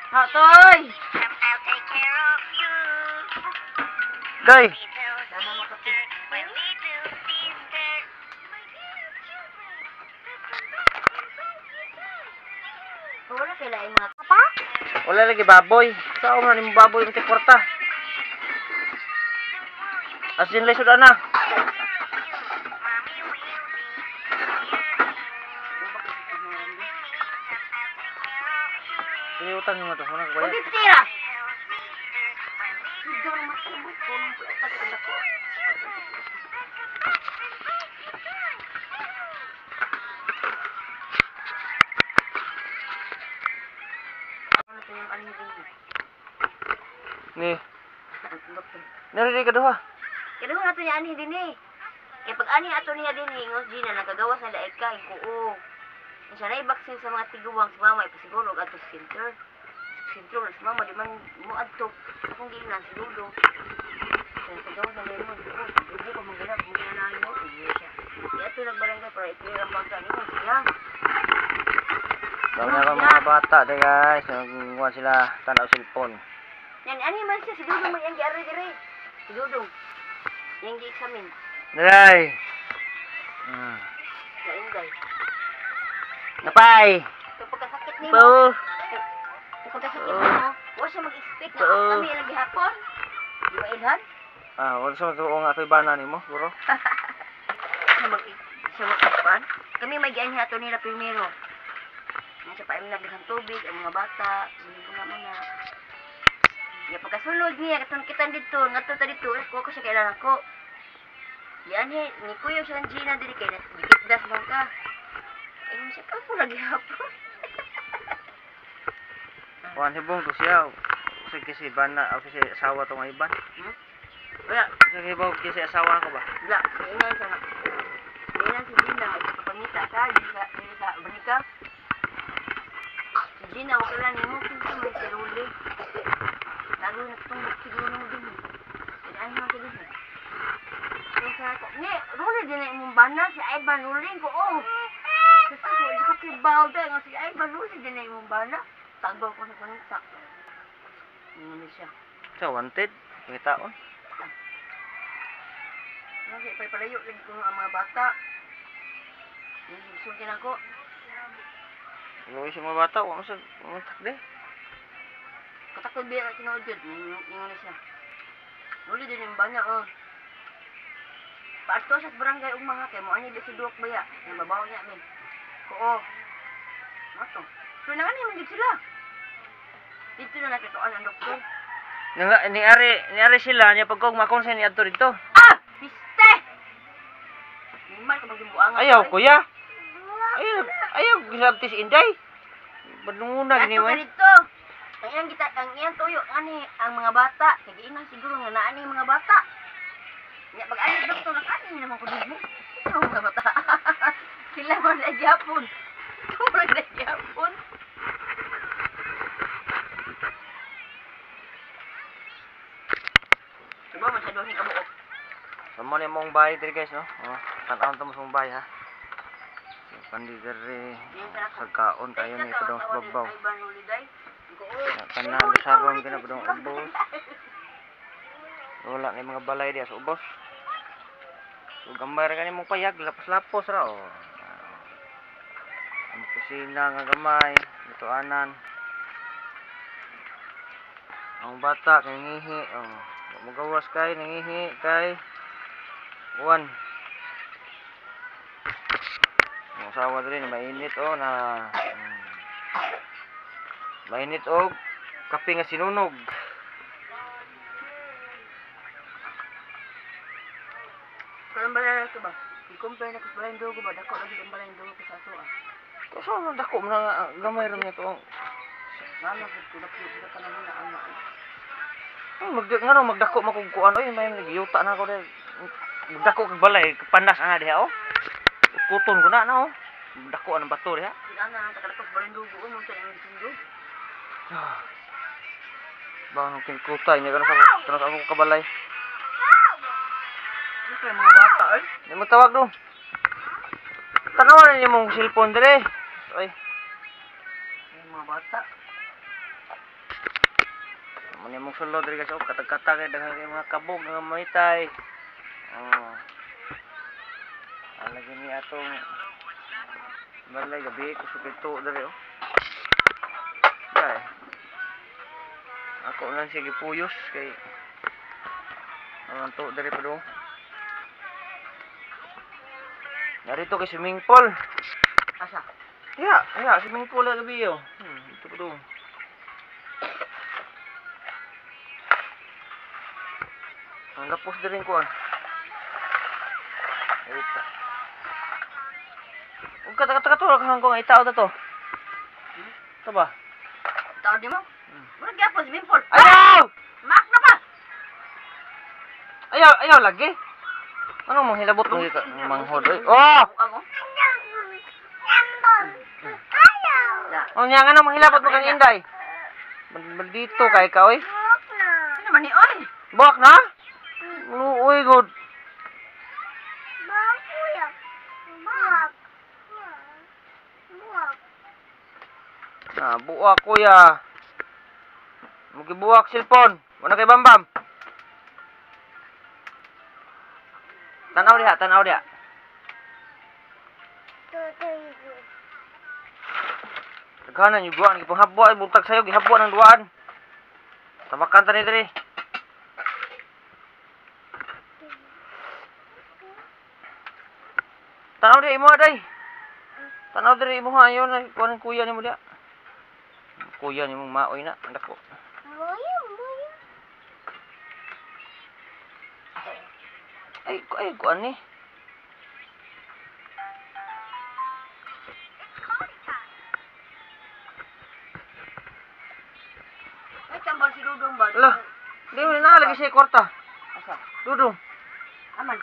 Hatoy! Day! Tama makapi. Wala kailan yung mga papa? Wala lagi baboy. Saan mo na ni baboy yung kwarta? Asin lay sudah na. Ini utang mo to, wala ko bayad. Huwag tira! Hindi mo matulog ko nung pagkakanda ko. Ano ito yung anime din? Ni. Nari ka duha. Kaya na ito yung anime din eh. Kaya pag ani ato niya din eh, ngos Gina, nagagawas na laik ka, oo. Siya na i-vaccine sa mga tiguwang sa mama, ipasiguro, ato sa center. Sintro, sa mama, di man mo ato. Akong gilan, si Ludo. Kaya nagagawas na laik mo, oo. Ludo ka mong ganap, mong ginanahan mo, hindi siya. Kaya ito nagbarangay para i-clear ang bangka niyo, siya. Dami na mga bata day guys, nagkuhan sila tanaw cellphone. Yan, ani man siya, si Ludo mo yung gi-ari dire. Si Ludo. Yung gi-examine. Day. Lain guys. Napay. So pagkasakit ni Po. mo, pagkasakit mo, huwag siya mag-expect na Oo. kami lagi hapon. Di ba ilhan? Wala sa matuong nga ako'y bana nimo, bro. Siya mag-expand. Kami may gianhi ato nila primero. Nga siya pa ay nagdagang tubig, ang mga bata, muna. Ya pagkasulod niya, katong kita dito, nga ta dito, ko siya kailangan ko. Yan ni kuya siya ng Gina dili kay gitdas lang ka. Mo siya ka po lagi hapon. Kuhan si Bong to siya. Kasi bana, o kasi asawa to nga iban. Wala. Sige Bong, kasi asawa ko ba? Wala, ingay siya nga. Ingay si Gina, kapangita ka, di sa banika. Si Gina, wala ni mo, kinsa may seruli. Lalo na itong siguro mo din. Kailangan mo siya din. Ni, ruli din na imong bana, si Ivan ruli ko, oh. Kasi so, nakakibaw dahil nga si Ivan ruli din na imong bana. Tagaw ko sa panita. Ano siya? Siya wanted, may taon. Kasi palayo lagi ko ang mga bata. Sugin ako. Gawin siya mga bata, wala mo sa umuntak de. Katakod biya na tinood yun. Ingon siya. Ruli din yung bana, oh. Paarto sa barangay umaha kay mo ani si duok baya yang babaw niya min. Oo. Mato. So nangani man gid sila. Dito na nakituan ang doktor. Niari sila niya pagkog makonsen ni adto dito. Ah! Piste! Niman ka magimbuangan. Ayaw kuya. Ayaw gisabtis Inday. Badunguna gini mo. Dito. Ang iyang tuyo ani ang mga bata. Kaya ina siguro nga naani ang mga bata. Ya pag-alis doktor nakani naman ko dito. Ito mga bata. Sila man na Japon. Kumang na Japon. Diba masyado ni kabuok. Samo ni mong bahay diri guys no. Tan-aon ta mo sa mong bahay ha. Pandidere sa kaon tayo ni padong sa babaw. Tanan saron kina padong ubos. Wala na mga balay diya sa ubos. So gambar ka mong payag, lapos-lapos ra oh. Ang kusina nga gamay, lutuanan. Ang bata kay ngihi oh. Magawas kay nangihi kay uwan. Ang asawa diri mainit oh na mainit og kape nga sinunog. Kalang balay ito ba? I-compare na sa balay dugo ba? Dako lagi ang balay dugo sa ato ah. Kasi ang dako mo na gamay rin ito. Lalo sa tulap yung ka naman na ano. Magdako makugkuan oy may nagyuta na ako dahil magdako kag balay panas ana diha oh. Kuton ko na oh. Magdako ang bato diha. Ana ang takalakos balay dugo mo sa imong sindo. Ba nung kinkutay niya kana sa ako kabalay. Ano mga bata ay? Di mo tawag do. Tanawan niyo mong cellphone dire. Ay. Mga bata. Muna mong sulod rin kasi, katag-katag dengan mga kabog, mga maitay. Oh. Lagi ni atong balay gabi ko sa pito dari oh. Dai. Ako lang sige puyos kay to dari pa do. Narito kay swimming pool. Asa? Ya, swimming pool la gabi oh. Ito pa do. Ang gapos din ko ah. Ito. Ug kata-kata hangkong itaw ta to. Ito ba? Tao di mo? Mura gyapon swimming pool. Ayaw! Mak na ba? Ayaw lagi. Ano mong hilabot mo dito? Manghod eh. Oh! Ako. Ang nga nga mong hilabot mo kang inday. Dito kay ka oy. Ano naman ni oy? Buwak na? Uy, good. Buwak kuya. Magibuwak cellphone. Wala kay Bambam. Tanaw dia. Tagahanan yung buwak. Nagipanghabwa. Buntag sa'yo. Gihabwa ng duwaan. Tabakan tani diri. Tanaw dia imo day. Tanaw diri imo ayon kuan kuya nimo dia. Kuya nimo maoy na andako. Ay kuan ni. Ay tambal si Dudong ba? Lah, di mo na lagi siya kwarta. Asa? Dudong, Aman.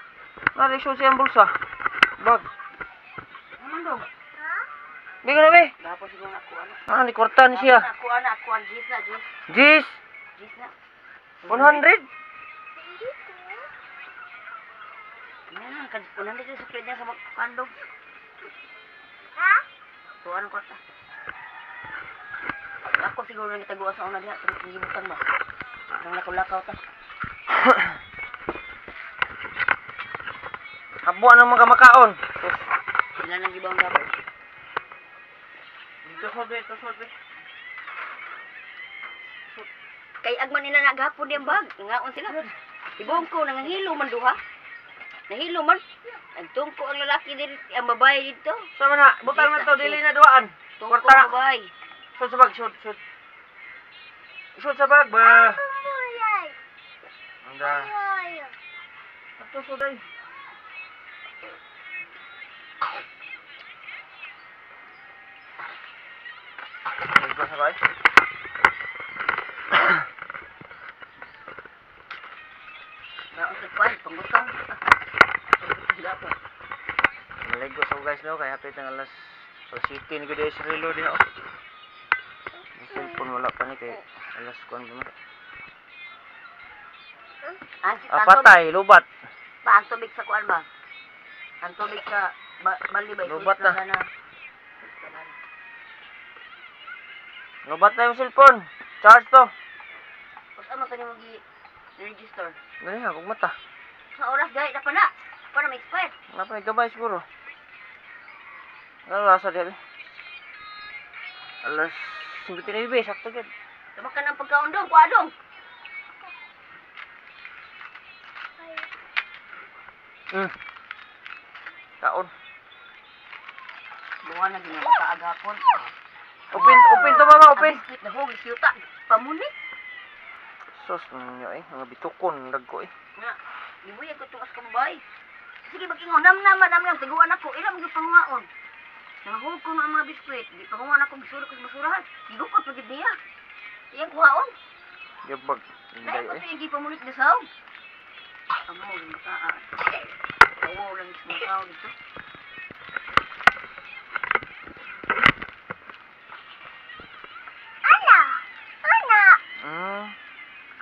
nari siya ang bulsa. Bag. Aman dong. Bigo na be. Dapat siguro ako ano. Ni kwarta ni siya. Ako an jis na. Jis, Jis na. 100. Yan, kunan dito sa plate niya sa kandong. Tuan ko ta. Ako siguro nang itaguan sa una diha, pero gibutan ba? Nang nakulakaw ta. Habwa ng mga makaon. Ilan ang gibang gabon? Dito sobe. Kay agman nila naghapon di ang bag. Ngaon sila. Ibong ko nangahilo man duha. Nahilo man. Nagtungko ang lalaki dito, ang babae dito. Sama na, butang na to, dili na duaan. Tungko Kwarta ang na. babae. Shoot sa bag, shoot. Shoot sa bag ba? Anda. Ato suday. Ito sa bay. Naon sa kwan, panggutong. Gapon. Maligo sa guys no, kaya hapit ng alas 7 ni ko sa relo din ako. Ang cellphone wala pa ni kay alas kuan ba. Patay, lubat. Ba ang tubig sa kwan ba? Ang tubig sa bali ba? Lubat na. Lubat na yung cellphone. Charge to. Tapos ano ka mo gi-register? Gani ha, kung mata. Sa oras gaya na pa na. Para may expire. Napay gabay siguro. Ano rasa diya? Alas 7:09 sakto gid. Tama ka ng pagkaundong, kuadong. Kaon. Buwan na ginawa ka agapon. Open to mama, open. Ang biskuit na hugis yuta. Pamuni. Sos niyo mga bitukon dagko eh. Nga. Libuya ko tungas kambay. Sige mag-ingon. Nam tiguan ako. Ilang mga panguhaon. Nahug ko nga ang mga biskuit. Di panguhaon ako. Bisuro ko sa basurahan. Higupot pagid niya. Iyang kuhaon. Gabag. Dahil Inday ko eh. ito yung gipamulit na sao. Ang mo, yung mataan. Tawo lang yung mga tao dito.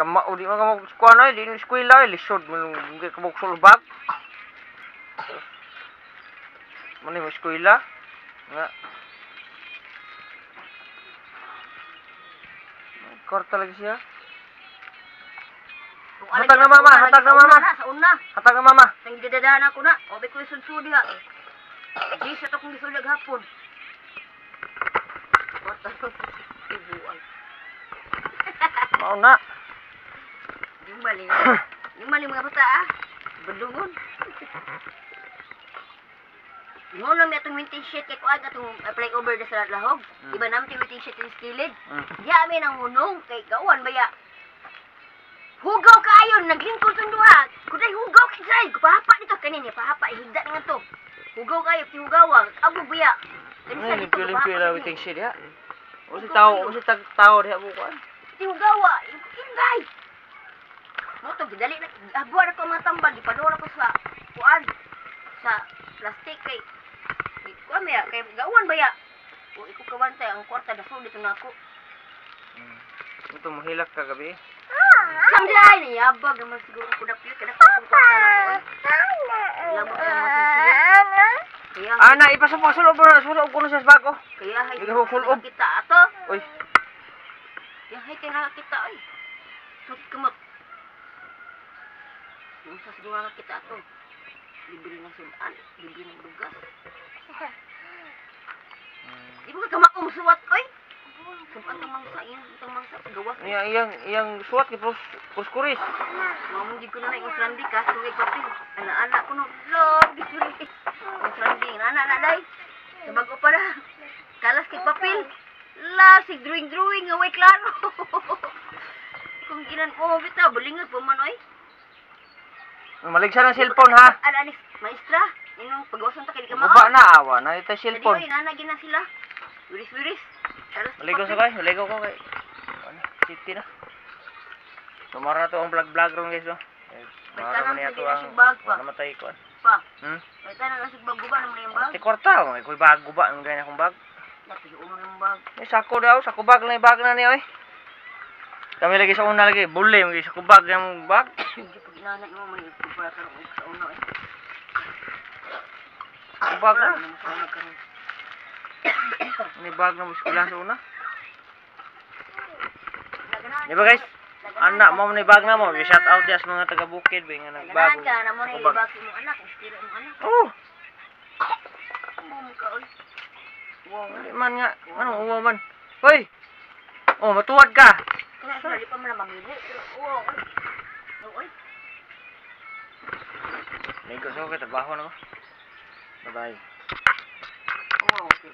Kamao di man ka kuan ay di ni eskwela ay lisod man ka mo sulbak. Man mo eskwela nga. Korta lagi siya. Hatag na mama, hatag na mama. Sa una. Hatag na mama. Nang gidadaan ako na. Obi ko yung sunsudi ha. Di siya to kung gisulag hapon. Bata ko. Ibuang. Mao na. Yung mali. Yung mali mga bata ah. Bandungon. Yung ulo may itong winting sheet kay kuag atong flyover na sa lahog. Diba namin yung winting sheet yung skilid? Di amin ang hunong kay gawan baya. Hugaw kayo, naglingkod itong duha. Kuday hugaw kay Zay. Pahapa dito kanini, pahapa. Ihigda na nga to. Hugaw kayo, tihugawa. Abo baya. Kanisa Ay, dito, pila waiting shit ya. O si tao diha bukuan. Tihugawa. Ingay. Mo to gidali na. Abuan ako mga tambal. Ipadora ko sa kuan. Sa plastic kay. Kuan baya, kay gawan baya. O iko kawantay ang kwarta daso dito na ako. Ito mahilak ka gabi. Samday ni yabag naman siguro ko dapyo kada ko kung kwarta na to. Labo ka masisiyo. Kaya Ana ipasok sulod mo na sulod ko na sa bako. kaya hay Hindi ko full up. kita ato. Oy, Kaya hay kaya kita ay. Sukit kamot. Yung sa siguro nga kita ato. Libre ng sudan, libre ng lugas. Di mo ka kamaong suwat oy. Sumpah tamang sa iyan, tamang sa gawas. iyang suwat ki puskuris. Mamong di ko na yung Randi ka, tuwig kapil. Anak-anak ko no, love, gisulit. Yung Randi, anak-anak day. Sabago pa na. Kalas kay papel. La, si drawing-drawing, away klaro. Kung ginan, oh, bitaw, balingag po man, oy. Maligsa ng cellphone ha. Anis, maestra, inong pag-awasan ta kay di ka Guba na awa na ito Jadi, cellphone. oy, nanagin na sila. Wiris-wiris. Kalas kay Maligo sa papel. kay, maligo ko kay. Ano, city na. Tumara na to ang vlog ron guys no. May Mara tanang man sa ato di na ang siya bag pa. namatay ko. Pa, Hmm? may tanang na siya bag-guba naman yung bag. Ti kwarta ko, may bag guba ang ganyan akong bag. Natin yung yung bag. Ni sako daw, sako bag na yung bag na niya oy. Kami lagi sa una lagi, bule mo sako bag yung bag. Hindi pag inanak mo man yung para ka sa una, eh. Sako bag na. Wala naman sa una karon. Ni bag na mo eskwela sa una. Laganahan Di ba guys? Laganahan Anak ka. mo ni bag na mo, shout out ya sa mga taga Bukid ba nga nagbag. Laganahan ka na mo na sako bag. ibaki mo anak, istira mo anak. Oh, Mo mo ka oy. wow, di man nga. Anong uwa man? Hoy. Oh, matuwad ka. Kaya sa di pa man na mamili, pero oo. Oy. Ligo sa ko, trabaho na ko. Bye-bye. Oo, okay.